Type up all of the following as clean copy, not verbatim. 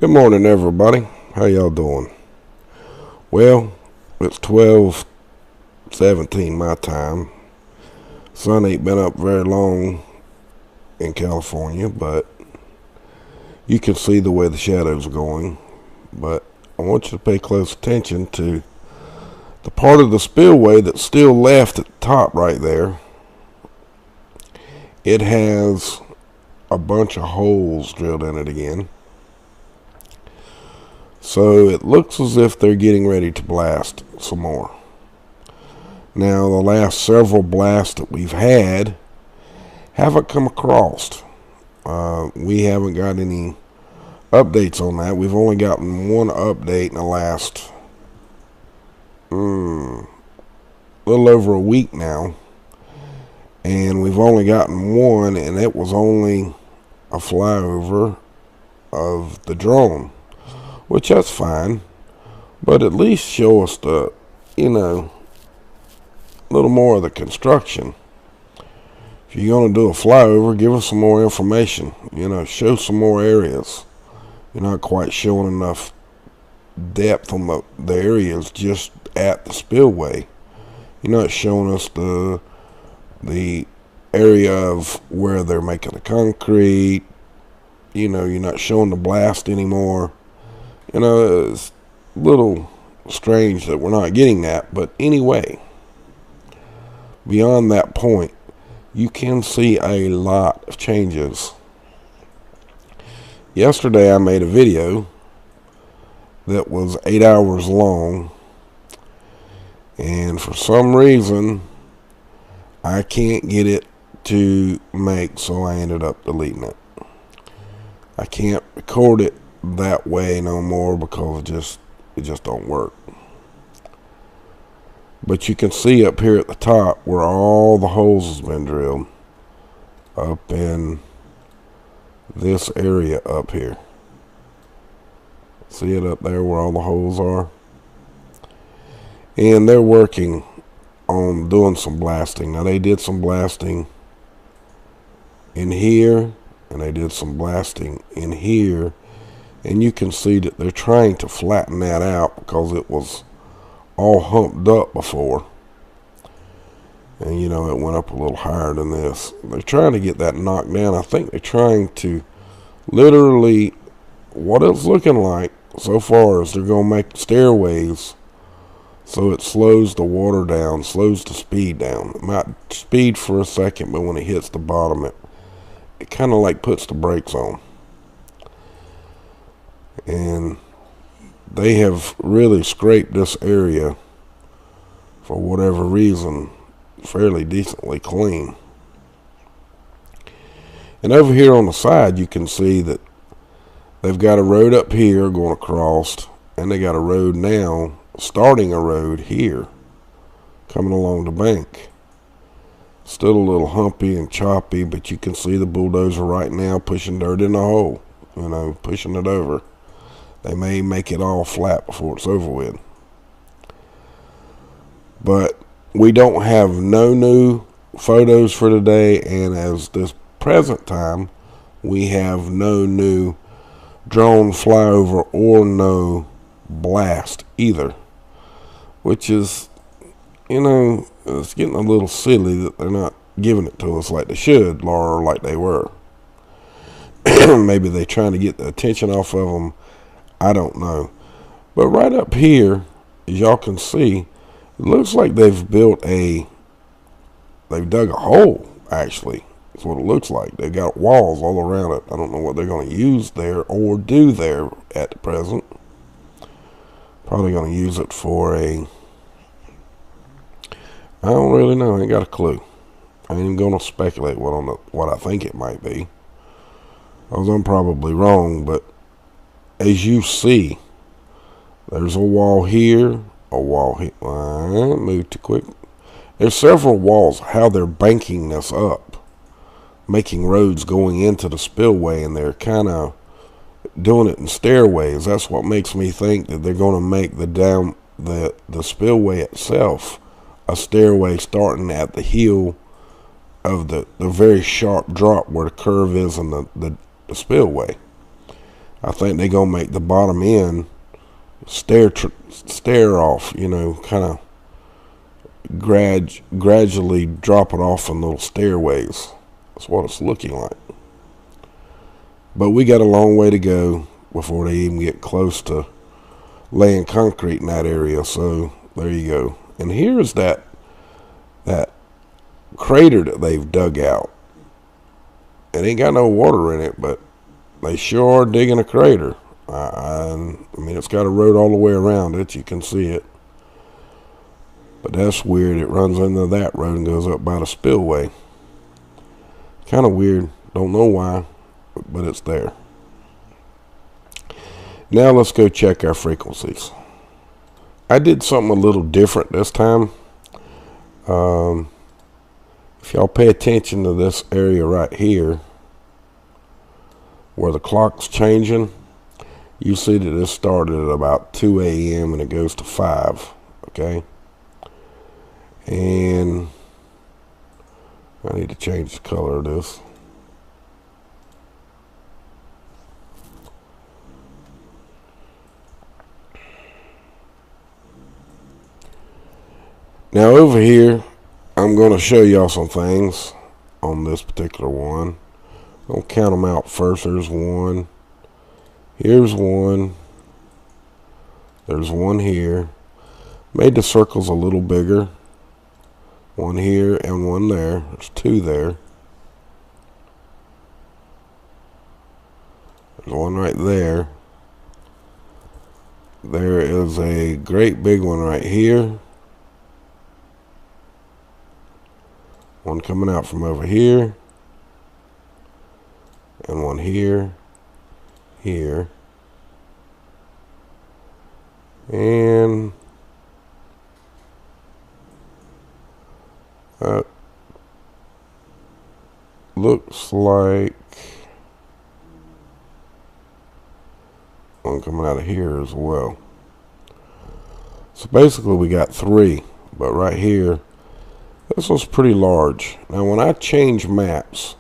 Good morning, everybody. How y'all doing? Well, it's 12:17 my time. Sun ain't been up very long in California, but you can see the way the shadows are going. But I want you to pay close attention to the part of the spillway that's still left at the top right there. It has a bunch of holes drilled in it again. So it looks as if they're getting ready to blast some more. Now, the last several blasts that we've had haven't come across. We haven't got any updates on that. We've only gotten one update in the last little over a week now. And we've only gotten one, and it was only a flyover of the drone, which that's fine, but at least show us the, little more of the construction. If you're going to do a flyover, give us some more information, show some more areas. You're not quite showing enough depth on the areas just at the spillway. You're not showing us the area of where they're making the concrete. You're not showing the blast anymore. It's a little strange that we're not getting that. But anyway, beyond that point, you can see a lot of changes. Yesterday I made a video that was 8 hours long, and for some reason I can't get it to make, so I ended up deleting it. I can't record it that way no more because it just don't work. But you can see up here at the top where all the holes has been drilled, up in this area up here. See it up there where all the holes are? And they're working on doing some blasting. Now, they did some blasting in here, and they did some blasting in here, and you can see that they're trying to flatten that out because it was all humped up before, and it went up a little higher than this. They're trying to get that knocked down. I think they're trying to literally, what it's looking like so far is they're going to make stairways so it slows the water down, slows the speed down. It might speed for a second, but when it hits the bottom, it kind of like puts the brakes on. And they have really scraped this area, for whatever reason, fairly decently clean. And over here on the side, you can see that they've got a road up here going across, and they got a road now, starting a road here, coming along the bank. Still a little humpy and choppy, but you can see the bulldozer right now pushing dirt in the hole, pushing it over. They may make it all flat before it's over with. But we don't have no new photos for today, and as this present time, we have no new drone flyover or no blast either. Which is, it's getting a little silly that they're not giving it to us like they should, or like they were. Maybe they're trying to get the attention off of them. I don't know. But right up here, as y'all can see, it looks like they've dug a hole, actually. That's what it looks like. They got walls all around it. I don't know what they're going to use there or do there at the present. Probably going to use it for I don't really know. I ain't got a clue. I ain't even going to speculate what I think it might be. I'm probably wrong, but as you see, there's a wall here, a wall here. Move too quick. There's several walls. How they're banking this up, making roads going into the spillway, and they're kind of doing it in stairways. That's what makes me think that they're going to make the spillway itself a stairway starting at the heel of the very sharp drop where the curve is in the spillway. I think they're gonna make the bottom end stair off, you know, kind of gradually drop it off in little stairways. That's what it's looking like. But we got a long way to go before they even get close to laying concrete in that area. So there you go. And here's that crater that they've dug out. It ain't got no water in it, but they sure are digging a crater. I mean, it's got a road all the way around it. You can see it. But that's weird. It runs into that road and goes up by the spillway. Kind of weird. Don't know why, but it's there. Now let's go check our frequencies. I did something a little different this time. If y'all pay attention to this area right here, where the clock's changing, you see that this started at about 2 a.m. and it goes to 5, okay? And I need to change the color of this. Now over here, I'm going to show y'all some things on this particular one. I'll count them out first. There's one. Here's one. There's one here. Made the circles a little bigger. One here and one there. There's two there. There's one right there. There is a great big one right here. One coming out from over here. And one here. Here. And looks like one coming out of here as well. So basically we got 3, but right here, this one's pretty large. Now when I change maps,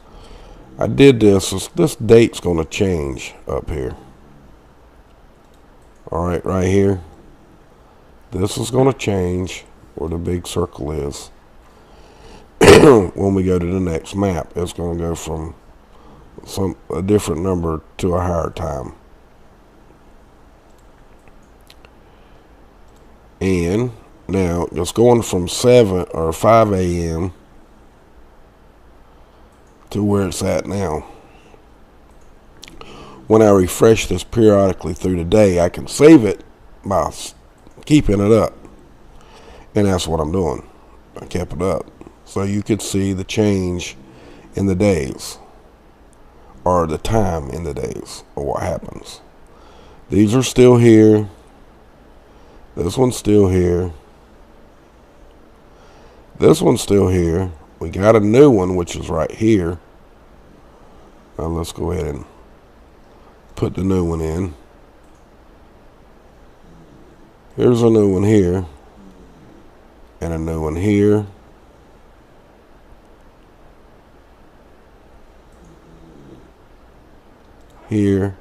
I did this date's going to change up here. Alright, right here. This is going to change where the big circle is. When we go to the next map, it's going to go from a different number to a higher time. And now it's going from 7 or 5 a.m. to where it's at now. When I refresh this periodically through the day, I can save it by keeping it up. And that's what I'm doing. I kept it up. So you could see the change in the days, or the time in the days, or what happens. These are still here. This one's still here. This one's still here. We got a new one, which is right here. Now let's go ahead and put the new one in. Here's a new one here. And a new one here. Here.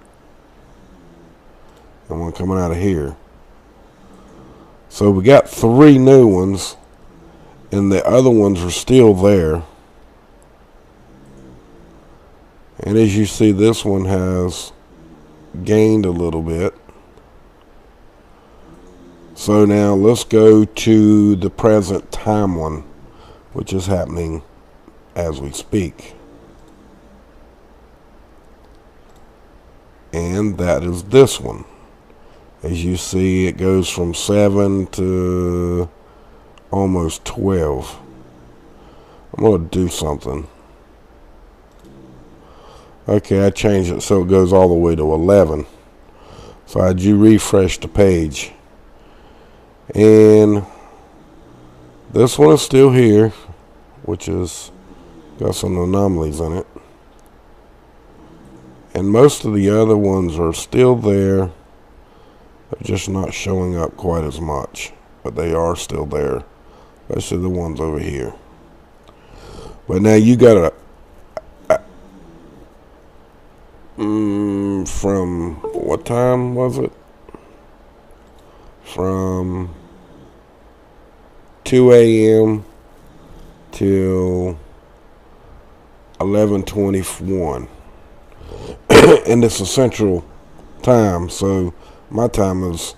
And one coming out of here. So we got 3 new ones. And the other ones are still there. And as you see, this one has gained a little bit. So now let's go to the present time one, which is happening as we speak. And that is this one. As you see, it goes from 7 to almost 12. I'm going to do something. Okay, I changed it so it goes all the way to 11. So I had you refresh the page. And this one is still here, which is got some anomalies in it. And most of the other ones are still there. They're just not showing up quite as much. But they are still there. Especially the ones over here. But now you got from what time was it? From 2 a.m. till 11:21. And it's a central time, so my time is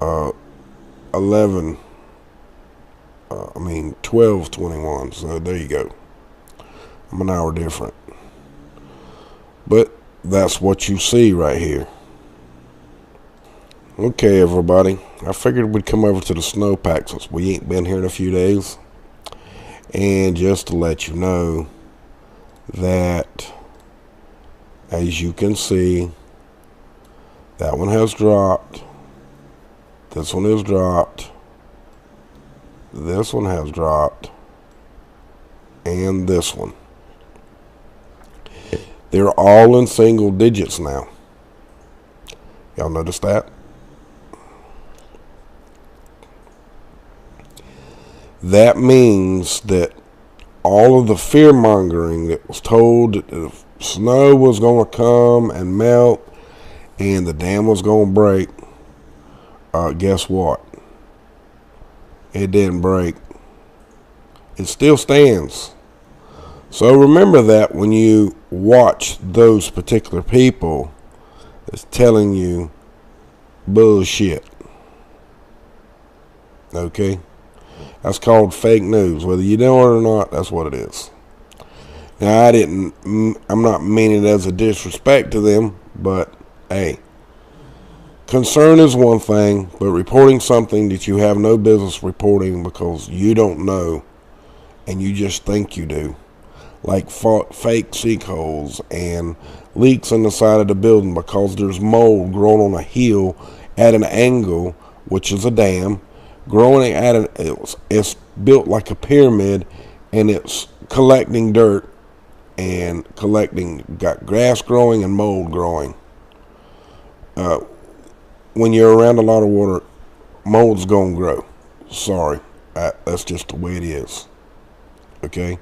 12:21. So there you go. I'm an hour different. But that's what you see right here. Okay, everybody. I figured we'd come over to the snowpack since we ain't been here in a few days. And just to let you know that, as you can see, that one has dropped. This one has dropped. This one has dropped. And this one. They're all in single digits now. Y'all notice that? That means that all of the fear mongering that was told that the snow was going to come and melt and the dam was going to break, guess what? It didn't break. It still stands. So remember that when you watch those particular people that's telling you bullshit. Okay? That's called fake news. Whether you know it or not, that's what it is. Now, I'm not meaning it as a disrespect to them, but hey, concern is one thing, but reporting something that you have no business reporting because you don't know and you just think you do, like fake sinkholes and leaks on the side of the building because there's mold growing on a hill at an angle, which is a dam, growing at it's built like a pyramid, and it's collecting dirt and got grass growing and mold growing. When you're around a lot of water, mold's gonna grow. Sorry, that's just the way it is. Okay,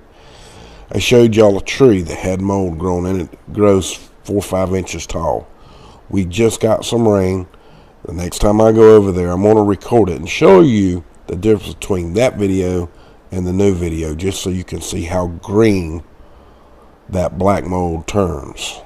I showed y'all a tree that had mold growing in it. It grows 4 or 5 inches tall. We just got some rain. The next time I go over there, I'm going to record it and show you the difference between that video and the new video, just so you can see how green that black mold turns.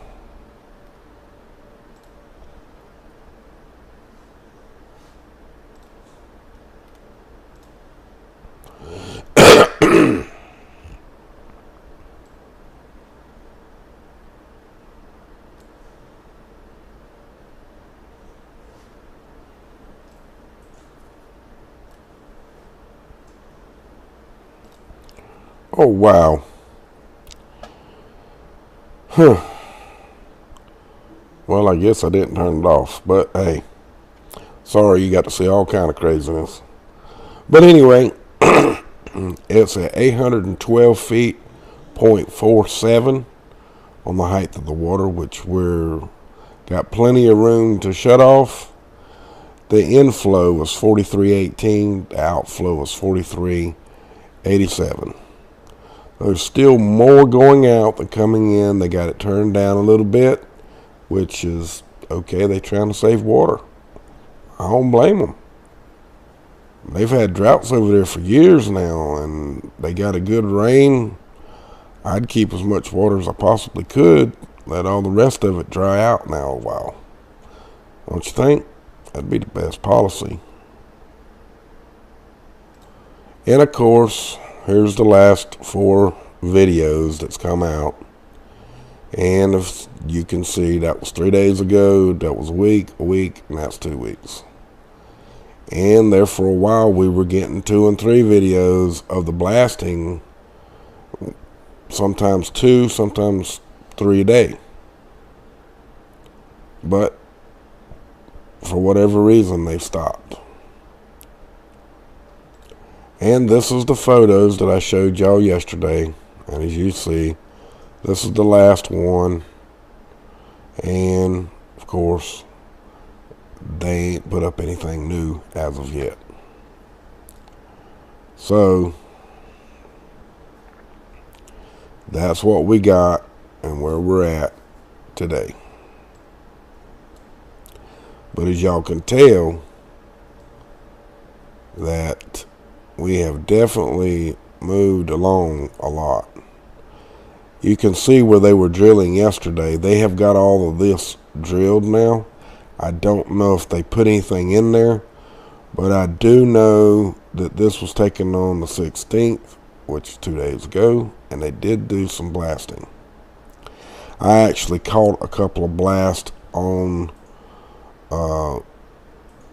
Oh, wow. Huh. Well, I guess I didn't turn it off, but hey, sorry you got to see all kind of craziness. But anyway, it's at 812 feet, 0.47 on the height of the water, which we're got plenty of room to shut off. The inflow was 4318, the outflow was 4387. There's still more going out than coming in. They got it turned down a little bit, which is okay. They're trying to save water. I don't blame them. They've had droughts over there for years now, and they got a good rain. I'd keep as much water as I possibly could. Let all the rest of it dry out now a while. Don't you think? That'd be the best policy. And of course, here's the last 4 videos that's come out. And if you can see, that was 3 days ago, that was a week, and that's 2 weeks. And there for a while we were getting 2 and 3 videos of the blasting, sometimes 2, sometimes 3 a day. But for whatever reason, they've stopped. And this is the photos that I showed y'all yesterday. And as you see, this is the last one. And of course, they ain't put up anything new as of yet. So that's what we got and where we're at today. But as y'all can tell, that we have definitely moved along a lot. You can see where they were drilling yesterday. They have got all of this drilled now. I don't know if they put anything in there, but I do know that this was taken on the 16th, which is 2 days ago, and they did do some blasting. I actually caught a couple of blasts on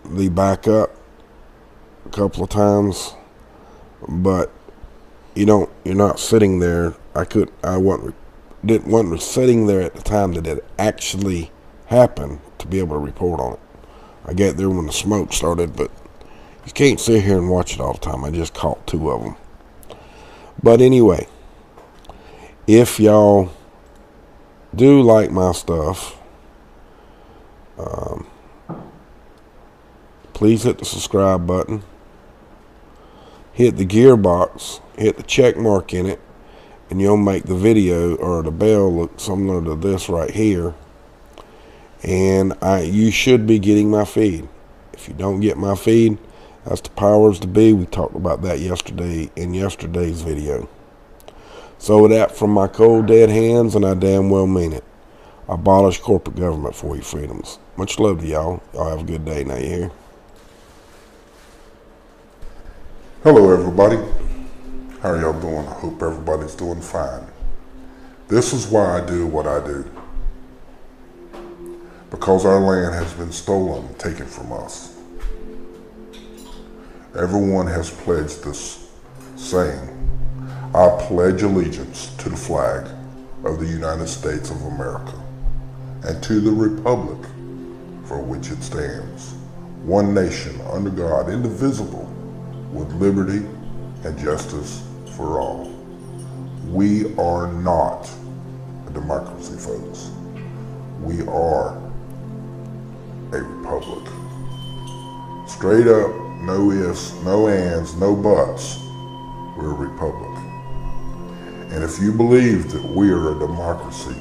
the backup a couple of times, but you're not sitting there. I wasn't sitting there at the time that it actually happened to be able to report on it. I got there when the smoke started, but you can't sit here and watch it all the time. I just caught 2 of them. But anyway, if y'all do like my stuff, please hit the subscribe button, hit the gearbox, hit the check mark in it, and you'll make the video or the bell look similar to this right here. And you should be getting my feed. If you don't get my feed, that's the powers to be. We talked about that yesterday in yesterday's video. So with that from my cold dead hands, and I damn well mean it, abolish corporate government for your freedoms. Much love to y'all. Y'all have a good day. Now you hear? Hello everybody, how are y'all doing? I hope everybody's doing fine. This is why I do what I do. Because our land has been stolen and taken from us. Everyone has pledged this, saying, I pledge allegiance to the flag of the United States of America and to the republic for which it stands, one nation under God, indivisible, with liberty and justice for all. We are not a democracy, folks. We are a republic. Straight up, no ifs, no ands, no buts. We're a republic. And if you believe that we are a democracy,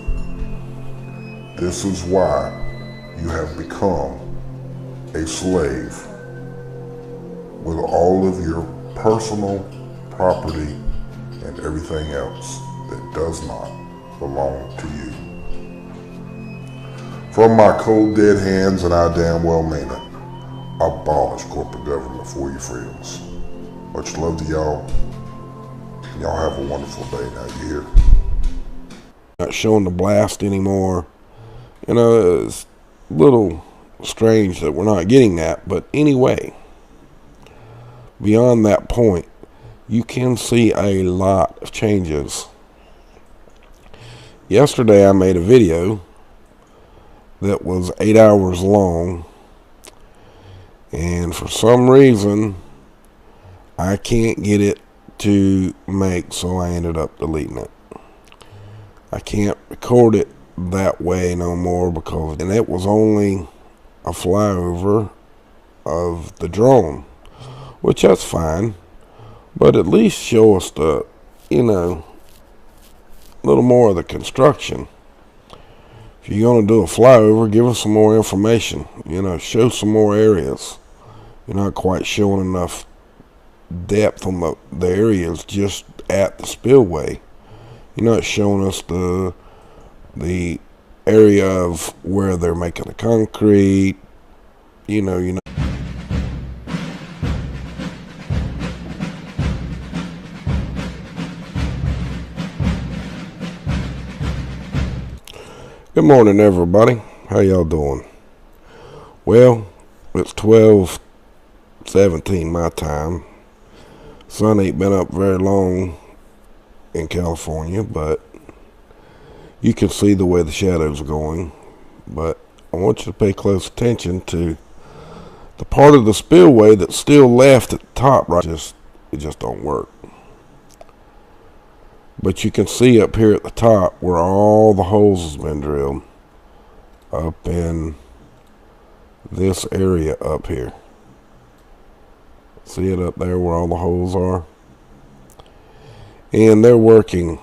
this is why you have become a slave with all of your personal property and everything else that does not belong to you. From my cold dead hands, and I damn well mean it, abolish corporate government for your freedoms. Much love to y'all. Y'all have a wonderful day. Now you hear? Not showing the blast anymore. It's a little strange that we're not getting that, but anyway, beyond that point, you can see a lot of changes. Yesterday I made a video that was 8 hours long, and for some reason I can't get it to make, so I ended up deleting it. I can't record it that way no more because, and it was only a flyover of the drone, which that's fine, but at least show us the, a little more of the construction. If you're going to do a flyover, give us some more information, show some more areas. You're not quite showing enough depth on the areas just at the spillway. You're not showing us the area of where they're making the concrete, Good morning, everybody. How y'all doing? Well, it's 12:17 my time. Sun ain't been up very long in California, but you can see the way the shadows are going. But I want you to pay close attention to the part of the spillway that's still left at the top. Right, it just don't work. But you can see up here at the top where all the holes has been drilled up in this area up here. See it up there where all the holes are? And they're working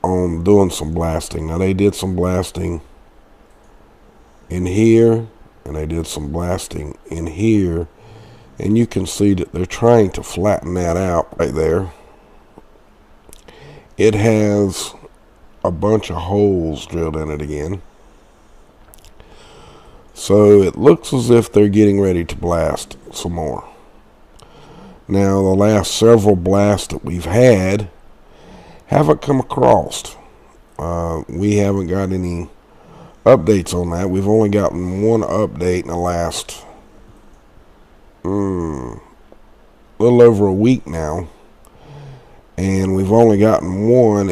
on doing some blasting. Now they did some blasting in here and they did some blasting in here, and you can see that they're trying to flatten that out right there. It has a bunch of holes drilled in it again, so it looks as if they're getting ready to blast some more. Now, the last several blasts that we've had haven't come across. We haven't got any updates on that. We've only gotten one update in the last little over a week now, and we've only gotten one